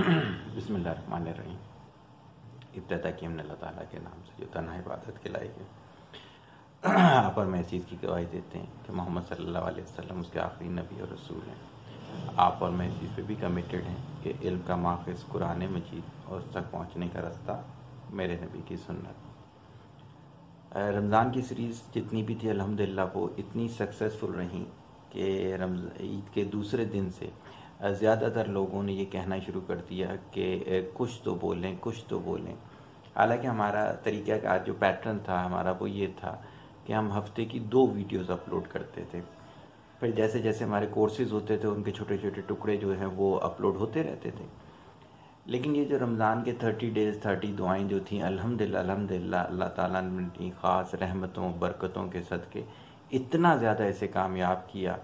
بسم اللہ الرحمن الرحیم۔ ابتدا کی ہم نے اللہ تعالیٰ کے نام سے جو تنہا عبادت کے لائق ہے، آپ پر میں اس چیز کی گواہی دیتے ہیں کہ محمد صلی اللہ علیہ وسلم اس کے آخری نبی اور رسول ہیں۔ آپ اور میں اس چیز پہ بھی کمیٹڈ ہیں کہ علم کا ماخذ قرآن مجید اور اس تک پہنچنے کا رستہ میرے نبی کی سنت۔ رمضان کی سیریز جتنی بھی تھی الحمدللہ وہ اتنی سکسیسفل رہیں کہ عید کے دوسرے دن سے زیادہ تر لوگوں نے یہ کہنا شروع کر دیا کہ کچھ تو بولیں۔ حالانکہ ہمارا طریقہ کا جو پیٹرن تھا ہمارا وہ یہ تھا کہ ہم ہفتے کی 2 ویڈیوز اپلوڈ کرتے تھے، پھر جیسے جیسے ہمارے کورسز ہوتے تھے ان کے چھوٹے چھوٹے ٹکڑے جو ہیں وہ اپلوڈ ہوتے رہتے تھے۔ لیکن یہ جو رمضان کے 30 ڈیز 30 دعائیں جو تھیں الحمدللہ اللہ تعالیٰ نے اپنی خاص رحمتوں برکتوں کے صدقے اتنا زیادہ اسے کامیاب کیا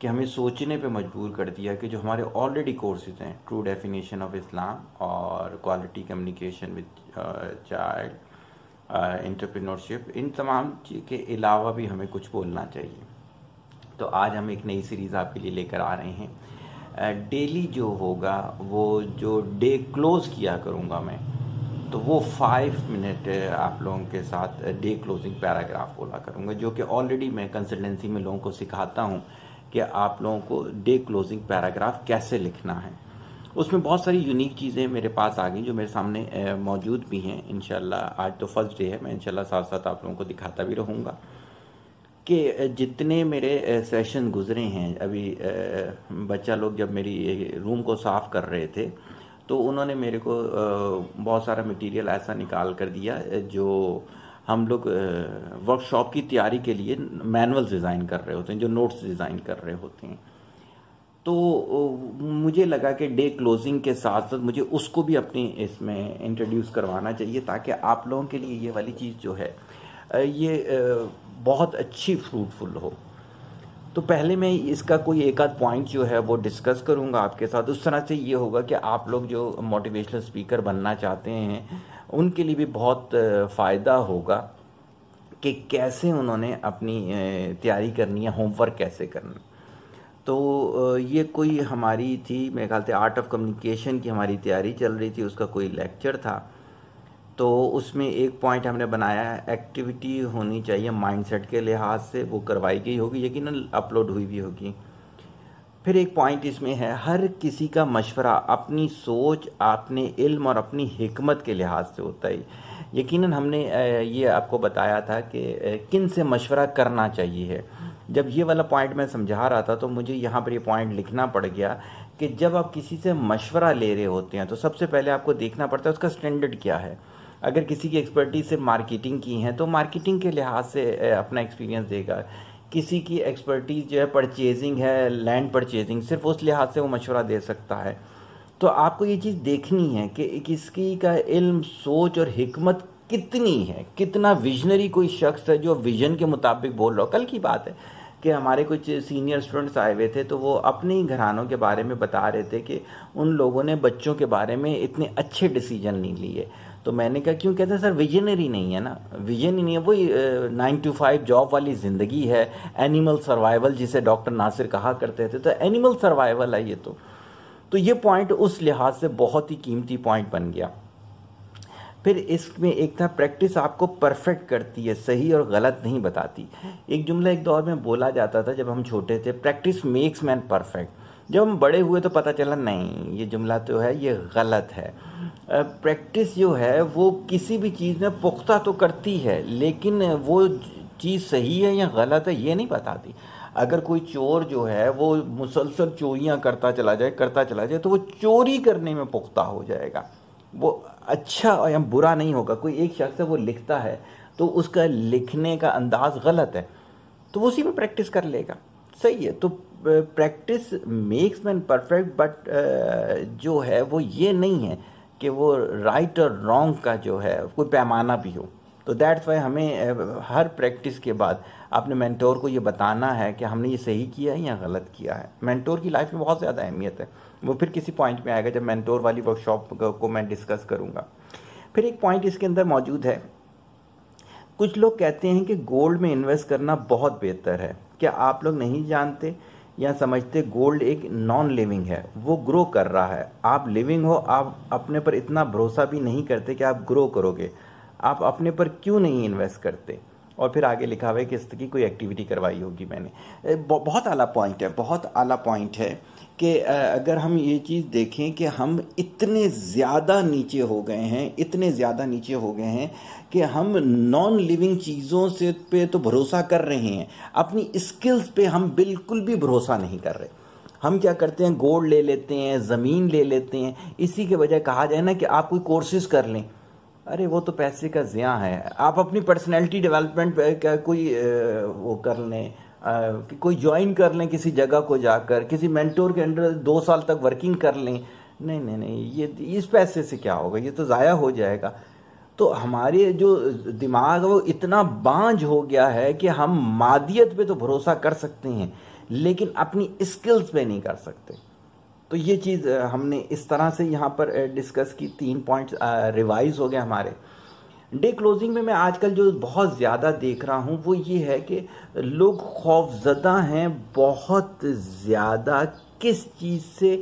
کہ ہمیں سوچنے پہ مجبور کر دیا کہ جو ہمارے آلریڈی کورسز ہیں، ٹرو ڈیفینیشن آف اسلام اور quality communication with child, entrepreneurship, ان تمام کے علاوہ بھی ہمیں کچھ بولنا چاہیے۔ تو آج ہم ایک نئی سیریز آپ کے لیے لے کر آ رہے ہیں۔ ڈیلی جو ہوگا وہ جو ڈے کلوز کیا کروں گا میں، تو وہ 5 منٹ آپ لوگوں کے ساتھ ڈے کلوزنگ پیراگراف بولا کروں گا، جو کہ آلریڈی میں کنسلٹنسی میں لوگوں کو سکھاتا ہوں کہ آپ لوگوں کو ڈے کلوزنگ پیراگراف کیسے لکھنا ہے۔ اس میں بہت ساری یونیک چیزیں میرے پاس آ گئیں جو میرے سامنے موجود بھی ہیں۔ انشاءاللہ آج تو فرسٹ ڈے ہے، میں انشاءاللہ ساتھ ساتھ آپ لوگوں کو دکھاتا بھی رہوں گا کہ جتنے میرے سیشن گزرے ہیں۔ ابھی بچہ لوگ جب میری روم کو صاف کر رہے تھے تو انہوں نے میرے کو بہت سارا مٹیریل ایسا نکال کر دیا جو ہم لوگ ورک شاپ کی تیاری کے لیے مینول ڈیزائن کر رہے ہوتے ہیں، جو نوٹس ڈیزائن کر رہے ہوتے ہیں۔ تو مجھے لگا کہ ڈے کلوزنگ کے ساتھ ساتھ مجھے اس کو بھی اپنی اس میں انٹروڈیوس کروانا چاہیے تاکہ آپ لوگوں کے لیے یہ والی چیز جو ہے یہ بہت اچھی فروٹفل ہو۔ تو پہلے میں اس کا کوئی ایک آدھ پوائنٹ جو ہے وہ ڈسکس کروں گا آپ کے ساتھ۔ اس طرح سے یہ ہوگا کہ آپ لوگ جو موٹیویشنل اسپیکر بننا چاہتے ہیں ان کے لیے بھی بہت فائدہ ہوگا کہ کیسے انہوں نے اپنی تیاری کرنی ہے، ہوم ورک کیسے کرنا۔ تو یہ کوئی ہماری تھی میرے خیال سے آرٹ آف کمیونیکیشن کی ہماری تیاری چل رہی تھی، اس کا کوئی لیکچر تھا۔ تو اس میں ایک پوائنٹ ہم نے بنایا ہے ایکٹیویٹی ہونی چاہیے مائنڈ سیٹ کے لحاظ سے، وہ کروائی گئی ہوگی، یقیناً اپلوڈ ہوئی بھی ہوگی۔ پھر ایک پوائنٹ اس میں ہے ہر کسی کا مشورہ اپنی سوچ، اپنے علم اور اپنی حکمت کے لحاظ سے ہوتا ہے۔ یقیناً ہم نے یہ آپ کو بتایا تھا کہ کن سے مشورہ کرنا چاہیے ہے۔ جب یہ والا پوائنٹ میں سمجھا رہا تھا تو مجھے یہاں پر یہ پوائنٹ لکھنا پڑ گیا کہ جب آپ کسی سے مشورہ لے رہے ہوتے ہیں تو سب سے پہلے آپ کو دیکھنا پڑتا ہے اس کا سٹینڈرڈ کیا ہے۔ اگر کسی کی ایکسپرٹیز صرف مارکیٹنگ کی ہیں تو مارکیٹنگ کے لحاظ سے اپنا ایکسپیرینس دے گا۔ کسی کی ایکسپرٹیز جو ہے پرچیزنگ ہے، لینڈ پرچیزنگ، صرف اس لحاظ سے وہ مشورہ دے سکتا ہے۔ تو آپ کو یہ چیز دیکھنی ہے کہ کس کی کا علم، سوچ اور حکمت کتنی ہے، کتنا ویژنری کوئی شخص ہے جو ویژن کے مطابق بول رہا ہو۔ کل کی بات ہے کہ ہمارے کچھ سینئر اسٹوڈنٹس آئے ہوئے تھے تو وہ اپنے ہی گھرانوں کے بارے میں بتا رہے تھے کہ ان لوگوں نے بچوں کے بارے میں اتنے اچھے ڈیسیجن نہیں لیے۔ تو میں نے کہا کیوں؟ کہتے ہیں سر ویژنری نہیں ہے نا، ویژن ہی نہیں ہے، وہی 9 to 5 جاب والی زندگی ہے، اینیمل سروائیول جسے ڈاکٹر ناصر کہا کرتے تھے، تو اینیمل سروائیول ہے یہ۔ تو یہ پوائنٹ اس لحاظ سے بہت ہی قیمتی پوائنٹ بن گیا۔ پھر اس میں ایک تھا پریکٹس آپ کو پرفیکٹ کرتی ہے، صحیح اور غلط نہیں بتاتی۔ ایک جملہ ایک دور میں بولا جاتا تھا جب ہم چھوٹے تھے، پریکٹس میکس مین پرفیکٹ۔ جب ہم بڑے ہوئے تو پتہ چلا نہیں، یہ جملہ تو ہے یہ غلط ہے۔ پریکٹس جو ہے وہ کسی بھی چیز میں پختہ تو کرتی ہے لیکن وہ چیز صحیح ہے یا غلط ہے یہ نہیں بتاتی۔ اگر کوئی چور جو ہے وہ مسلسل چوریاں کرتا چلا جائے تو وہ چوری کرنے میں پختہ ہو جائے گا، وہ اچھا یا برا نہیں ہوگا۔ کوئی ایک شخص ہے وہ لکھتا ہے تو اس کا لکھنے کا انداز غلط ہے تو وہ اسی میں پریکٹس کر لے گا، صحیح ہے۔ تو practice makes man perfect, but جو ہے وہ یہ نہیں ہے کہ وہ رائٹ اور رانگ کا جو ہے کوئی پیمانہ بھی ہو۔ تو دیٹس وائی ہمیں ہر پریکٹس کے بعد اپنے مینٹور کو یہ بتانا ہے کہ ہم نے یہ صحیح کیا ہے یا غلط کیا ہے۔ مینٹور کی لائف میں بہت زیادہ اہمیت ہے، وہ پھر کسی پوائنٹ میں آئے گا جب مینٹور والی ورک شاپ کو میں ڈسکس کروں گا۔ پھر ایک پوائنٹ اس کے اندر موجود ہے، کچھ لوگ کہتے ہیں کہ گولڈ میں انویسٹ کرنا بہت بہتر ہے۔ کیا آپ لوگ نہیں جانتے یا سمجھتے گولڈ ایک نان لیونگ ہے، وہ گرو کر رہا ہے. آپ لیونگ ہو، آپ اپنے پر اتنا بھروسہ بھی نہیں کرتے کہ آپ گرو کرو گے. آپ اپنے پر کیوں نہیں انویسٹ کرتے؟ اور پھر آگے لکھا ہوا ہے کہ اس کی کوئی ایکٹیویٹی کروائی ہوگی میں نے. بہت اعلیٰ پوائنٹ ہے، بہت اعلیٰ پوائنٹ ہے کہ اگر ہم یہ چیز دیکھیں کہ ہم اتنے زیادہ نیچے ہو گئے ہیں، اتنے زیادہ نیچے ہو گئے ہیں کہ ہم نان لیونگ چیزوں سے پہ تو بھروسہ کر رہے ہیں، اپنی اسکلز پہ ہم بالکل بھی بھروسہ نہیں کر رہے. ہم کیا کرتے ہیں، گولڈ لے لیتے ہیں، زمین لے لیتے ہیں. اسی کے بجائے کہا جائے نا کہ آپ کوئی کورسز کر لیں، ارے وہ تو پیسے کا ضیاع ہے. آپ اپنی پرسنالٹی ڈیولپمنٹ پہ کوئی وہ کر لیں، کوئی جوائن کر لیں کسی جگہ کو جا کر، کسی مینٹور کے انڈر 2 سال تک ورکنگ کر لیں. نہیں نہیں نہیں، یہ اس پیسے سے کیا ہوگا، یہ تو ضائع ہو جائے گا. تو ہمارے جو دماغ وہ اتنا بانجھ ہو گیا ہے کہ ہم مادیت پہ تو بھروسہ کر سکتے ہیں لیکن اپنی اسکلز پہ نہیں کر سکتے. تو یہ چیز ہم نے اس طرح سے یہاں پر ڈسکس کی. 3 پوائنٹس ریوائز ہو گئے ہمارے. ڈے کلوزنگ میں آج کل جو بہت زیادہ دیکھ رہا ہوں وہ یہ ہے کہ لوگ خوف زدہ ہیں بہت زیادہ. کس چیز سے؟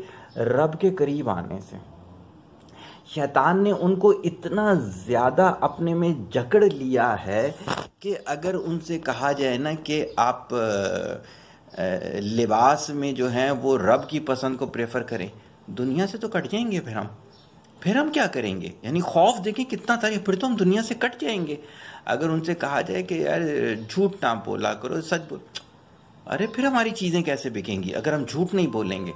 رب کے قریب آنے سے. شیطان نے ان کو اتنا زیادہ اپنے میں جکڑ لیا ہے کہ اگر ان سے کہا جائے نا کہ آپ لباس میں جو ہیں وہ رب کی پسند کو پریفر کریں، دنیا سے تو کٹ جائیں گے. پھر ہم کیا کریں گے؟ یعنی خوف دیکھیں کتنا تاریخ، پھر تو ہم دنیا سے کٹ جائیں گے. اگر ان سے کہا جائے کہ یار جھوٹ نہ بولا کرو، سچ بول، ارے پھر ہماری چیزیں کیسے بکیں گی اگر ہم جھوٹ نہیں بولیں گے.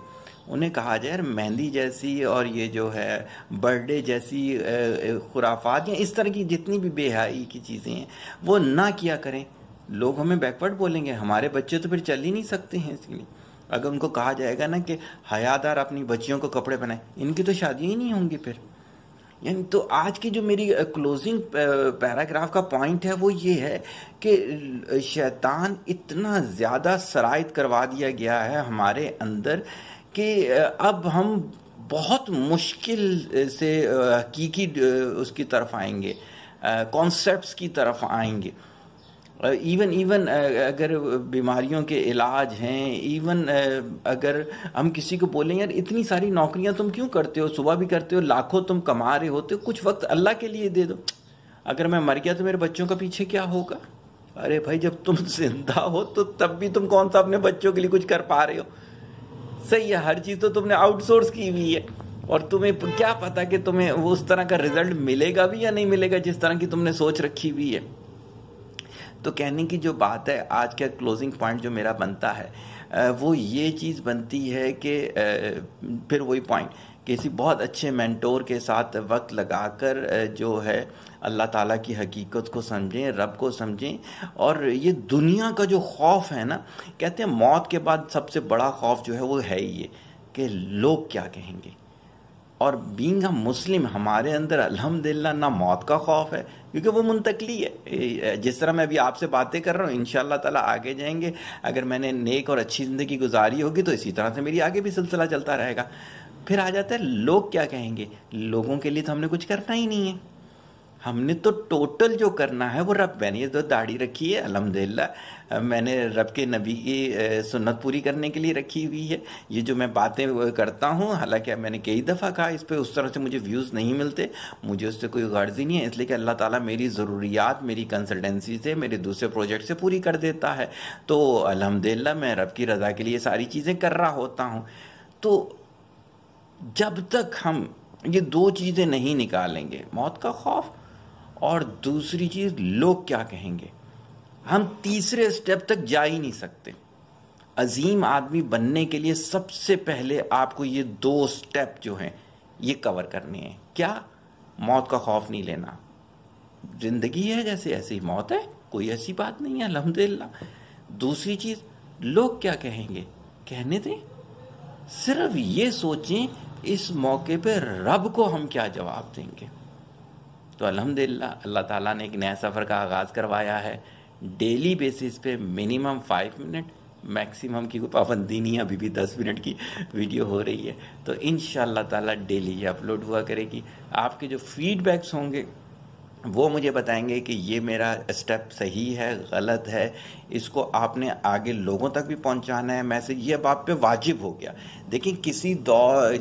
انہیں کہا جائے یار مہندی جیسی اور یہ جو ہے برتھ ڈے جیسی خرافات یا اس طرح کی جتنی بھی بے حیائی کی چیزیں ہیں وہ نہ کیا کریں، لوگ ہمیں بیکورڈ بولیں گے. ہمارے بچے تو پھر چل ہی نہیں سکتے ہیں. اس لیے اگر ان کو کہا جائے گا نا کہ حیادار اپنی بچیوں کو کپڑے پہنائیں، ان کی تو شادی ہی نہیں ہوں گی پھر. یعنی تو آج کی جو میری کلوزنگ پیراگراف کا پوائنٹ ہے وہ یہ ہے کہ شیطان اتنا زیادہ سرایت کروا دیا گیا ہے ہمارے اندر کہ اب ہم بہت مشکل سے حقیقی اس کی طرف آئیں گے، کانسیپٹس کی طرف آئیں گے. ایون اگر بیماریوں کے علاج ہیں، ایون اگر ہم کسی کو بولیں یار اتنی ساری نوکریاں تم کیوں کرتے ہو، صبح بھی کرتے ہو، لاکھوں تم کما رہے ہوتے ہو، کچھ وقت اللہ کے لیے دے دو. اگر میں مر گیا تو میرے بچوں کا پیچھے کیا ہوگا؟ ارے بھائی جب تم زندہ ہو تو تب بھی تم کون سا اپنے بچوں کے لیے کچھ کر پا رہے ہو؟ صحیح ہے، ہر چیز تو تم نے آؤٹ سورس کی ہوئی ہے اور تمہیں کیا پتا کہ تمہیں وہ اس طرح کا رزلٹ ملے گا بھی یا نہیں ملے گا جس طرح کی تم نے سوچ رکھی ہوئی ہے. تو کہنے کی جو بات ہے، آج کا کلوزنگ پوائنٹ جو میرا بنتا ہے وہ یہ چیز بنتی ہے کہ پھر وہی پوائنٹ، کسی بہت اچھے مینٹور کے ساتھ وقت لگا کر جو ہے اللہ تعالیٰ کی حقیقت کو سمجھیں، رب کو سمجھیں. اور یہ دنیا کا جو خوف ہے نا، کہتے ہیں موت کے بعد سب سے بڑا خوف جو ہے وہ ہے یہ کہ لوگ کیا کہیں گے. اور بینگ اے مسلم ہمارے اندر الحمدللہ نہ موت کا خوف ہے کیونکہ وہ منتقلی ہے. جس طرح میں ابھی آپ سے باتیں کر رہا ہوں انشاءاللہ تعالیٰ آگے جائیں گے، اگر میں نے نیک اور اچھی زندگی گزاری ہوگی تو اسی طرح سے میری آگے بھی سلسلہ چلتا رہے گا. پھر آ جاتا ہے لوگ کیا کہیں گے. لوگوں کے لیے تو ہم نے کچھ کرنا ہی نہیں ہے. ہم نے تو ٹوٹل جو کرنا ہے وہ رب، میں نے یہ تو داڑھی رکھی ہے الحمدللہ، میں نے رب کے نبی کی سنت پوری کرنے کے لیے رکھی ہوئی ہے. یہ جو میں باتیں کرتا ہوں، حالانکہ میں نے کئی دفعہ کہا اس پہ اس طرح سے مجھے ویوز نہیں ملتے، مجھے اس سے کوئی غرض ہی نہیں ہے، اس لیے کہ اللہ تعالیٰ میری ضروریات میری کنسلٹنسی سے، میرے دوسرے پروجیکٹ سے پوری کر دیتا ہے. تو الحمدللہ میں رب کی رضا کے لیے ساری چیزیں کر رہا ہوتا ہوں. تو جب تک ہم یہ 2 چیزیں نہیں نکالیں گے، موت کا خوف اور دوسری چیز لوگ کیا کہیں گے، ہم تیسرے سٹیپ تک جا ہی نہیں سکتے. عظیم آدمی بننے کے لیے سب سے پہلے آپ کو یہ 2 سٹیپ جو ہیں یہ کور کرنے ہیں. کیا؟ موت کا خوف نہیں لینا. زندگی ہے جیسے ایسی موت ہے، کوئی ایسی بات نہیں ہے الحمدللہ. دوسری چیز لوگ کیا کہیں گے، کہنے دیں. صرف یہ سوچیں اس موقع پہ رب کو ہم کیا جواب دیں گے. تو الحمدللہ اللہ تعالیٰ نے ایک نیا سفر کا آغاز کروایا ہے. ڈیلی بیسس پہ منیمم 5 منٹ، میکسیمم کی کوئی پابندی نہیں ہے، ابھی بھی 10 منٹ کی ویڈیو ہو رہی ہے. تو انشاءاللہ تعالیٰ ڈیلی یہ اپلوڈ ہوا کرے گی. آپ کے جو فیڈ بیکس ہوں گے وہ مجھے بتائیں گے کہ یہ میرا اسٹیپ صحیح ہے غلط ہے، اس کو آپ نے آگے لوگوں تک بھی پہنچانا ہے میسج، یہ اب آپ پہ واجب ہو گیا۔ دیکھیں کسی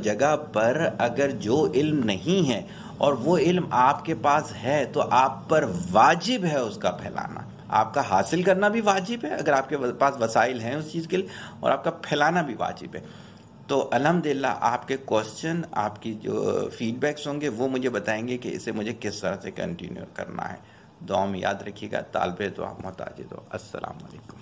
جگہ پر اگر جو علم نہیں ہے اور وہ علم آپ کے پاس ہے تو آپ پر واجب ہے اس کا پھیلانا، آپ کا حاصل کرنا بھی واجب ہے اگر آپ کے پاس وسائل ہیں اس چیز کے لیے، اور آپ کا پھیلانا بھی واجب ہے۔ تو الحمدللہ آپ کے کوسچن، آپ کی جو فیڈ بیکس ہوں گے وہ مجھے بتائیں گے کہ اسے مجھے کس طرح سے کنٹینیو کرنا ہے۔ دعا میں یاد رکھیے گا، طالب دعا محتاج دعا۔ السلام علیکم۔